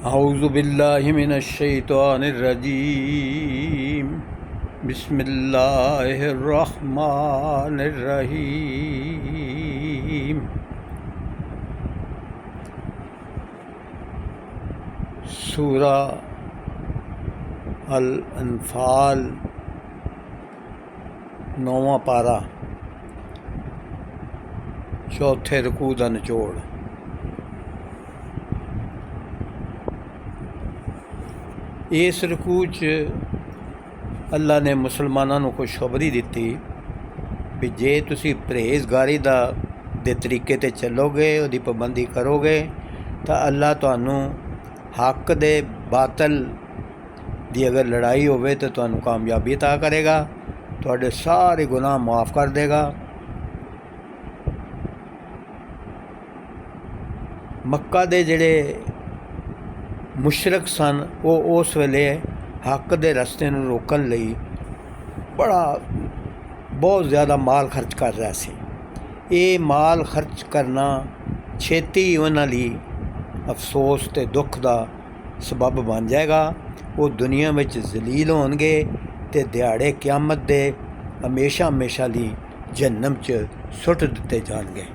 औज़ु बिल्लाहि मिनश शैतानिर रजीम बिस्मिल्लाहिर रहमानिर रहीम। सूरा अल अनफाल 9वां पारा चौथे रकू दा निचोड़। इस रकू च अल्लाह ने मुसलमानों को खुशखबरी दी भी जे तुसी परहेजगारी दे तरीके ते चलोगे, उहदी पाबंदी करोगे तो अल्लाह तुहानू हक दे बातल दी अगर लड़ाई होवे तो तुहानू कामयाबी अता करेगा, तुहाडे सारे गुनाह माफ़ कर देगा। मक्का दे जिहड़े मुशरक सन वो उस वेले हक दे रस्ते नूं रोकण लई बहुत ज़्यादा माल खर्च कर रहा सी। ये माल खर्च करना छेती उन्हां लई अफसोस ते दुख दा सबब बन जाएगा। वो दुनिया में जलील होणगे ते दिहाड़े क्यामत दे हमेशा हमेशा लई जहन्नम च सुट दिते जाणगे।